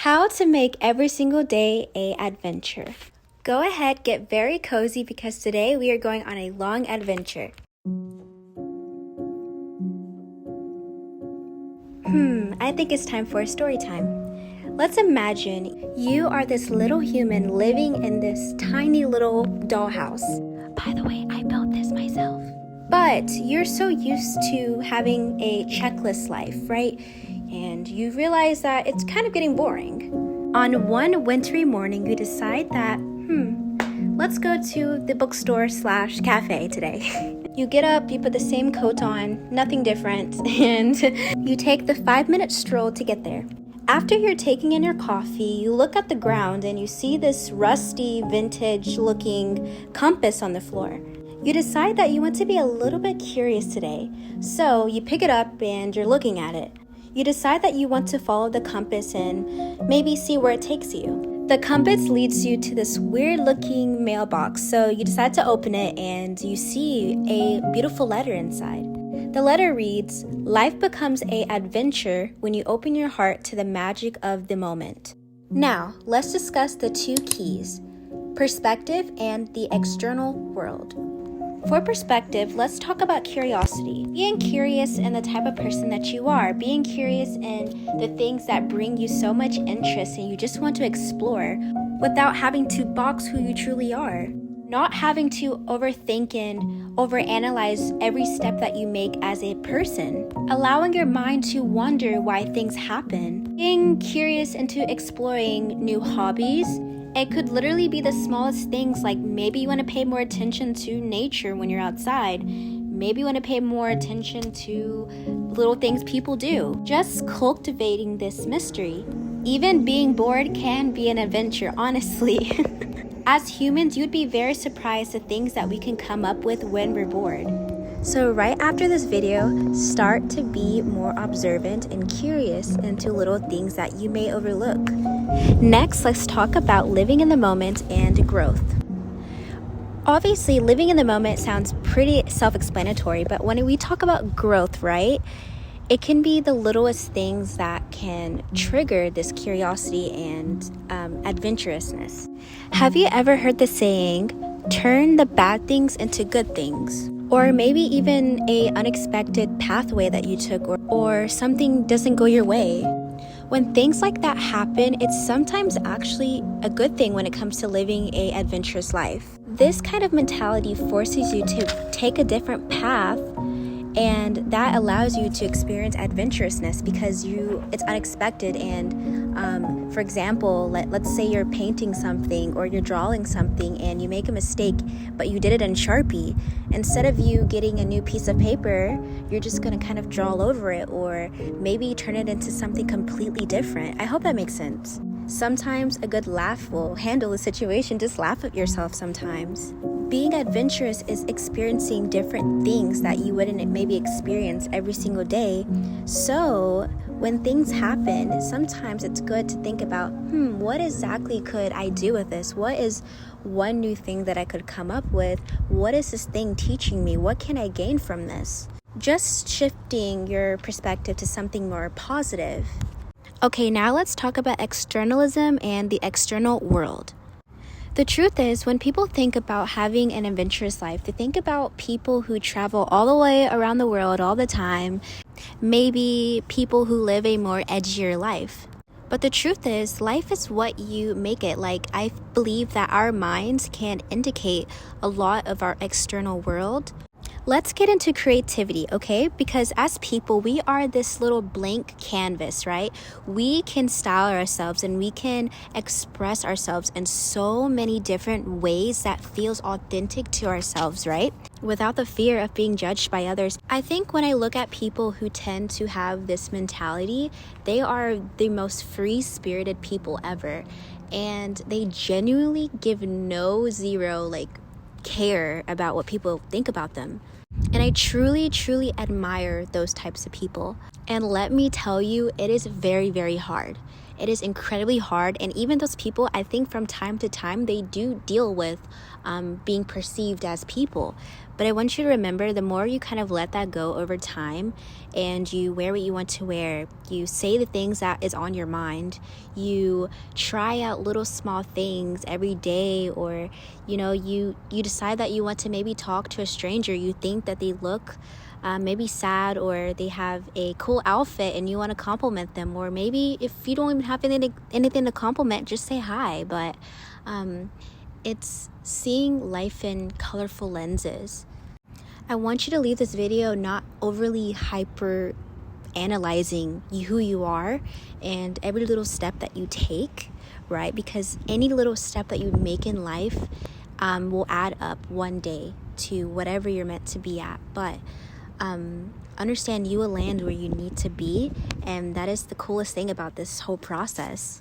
How to make every single day a adventure. Go ahead, get very cozy because today we are going on a long adventure. I think it's time for a story time. Let's imagine you are this little human living in this tiny little dollhouse. By the way, I built this myself. But you're so used to having a checklist life, right? And you realize that it's kind of getting boring. On one wintry morning, you decide that, let's go to the bookstore/cafe today. You get up, you put the same coat on, nothing different, and you take the 5-minute stroll to get there. After you're taking in your coffee, you look at the ground and you see this rusty, vintage-looking compass on the floor. You decide that you want to be a little bit curious today, so you pick it up and you're looking at it. You decide that you want to follow the compass and maybe see where it takes you. The compass leads you to this weird-looking mailbox, so you decide to open it and you see a beautiful letter inside. The letter reads, "Life becomes an adventure when you open your heart to the magic of the moment." Now, let's discuss the two keys, perspective and the external world. For perspective, let's talk about curiosity. Being curious in the type of person that you are, being curious in the things that bring you so much interest and you just want to explore without having to box who you truly are. Not having to overthink and overanalyze every step that you make as a person. Allowing your mind to wonder why things happen. Being curious into exploring new hobbies. It could literally be the smallest things, like maybe you want to pay more attention to nature when you're outside. Maybe you want to pay more attention to little things people do. Just cultivating this mystery. Even being bored can be an adventure, honestly. As humans, you'd be very surprised the things that we can come up with when we're bored. So right after this video, start to be more observant and curious into little things that you may overlook. Next, let's talk about living in the moment and growth. Obviously, living in the moment sounds pretty self-explanatory, but when we talk about growth, right, it can be the littlest things that can trigger this curiosity and adventurousness. Have you ever heard the saying, turn the bad things into good things? Or maybe even an unexpected pathway that you took, or something doesn't go your way. When things like that happen, it's sometimes actually a good thing when it comes to living an adventurous life. This kind of mentality forces you to take a different path, and that allows you to experience adventurousness because it's unexpected. And for example, let's say you're painting something or you're drawing something and you make a mistake, but you did it in Sharpie. Instead of you getting a new piece of paper, you're just going to kind of draw all over it, or maybe turn it into something completely different. I hope that makes sense. Sometimes a good laugh will handle the situation. Just laugh at yourself sometimes. Being adventurous is experiencing different things that you wouldn't maybe experience every single day. So when things happen, sometimes it's good to think about, what exactly could I do with this? What is one new thing that I could come up with? What is this thing teaching me? What can I gain from this? Just shifting your perspective to something more positive. Okay, now let's talk about externalism and the external world. The truth is, when people think about having an adventurous life, they think about people who travel all the way around the world all the time, maybe people who live a more edgier life. But the truth is, life is what you make it. Like, I believe that our minds can indicate a lot of our external world. Let's get into creativity, okay? Because as people, we are this little blank canvas, right? We can style ourselves and we can express ourselves in so many different ways that feels authentic to ourselves, right? Without the fear of being judged by others. I think when I look at people who tend to have this mentality, they are the most free-spirited people ever. And they genuinely give zero care about what people think about them. And I truly, truly admire those types of people. And let me tell you, it is very, very hard. It is incredibly hard, and even those people, I think from time to time, they do deal with being perceived as people. But I want you to remember, the more you kind of let that go over time and you wear what you want to wear, you say the things that is on your mind, you try out little small things every day, or you decide that you want to maybe talk to a stranger. You think that they look maybe sad, or they have a cool outfit and you want to compliment them, or maybe if you don't even have anything to compliment, just say hi. But it's seeing life in colorful lenses. I want you to leave this video not overly hyper analyzing who you are and every little step that you take, right? Because any little step that you make in life will add up one day to whatever you're meant to be at. But understand, you will land where you need to be, and that is the coolest thing about this whole process.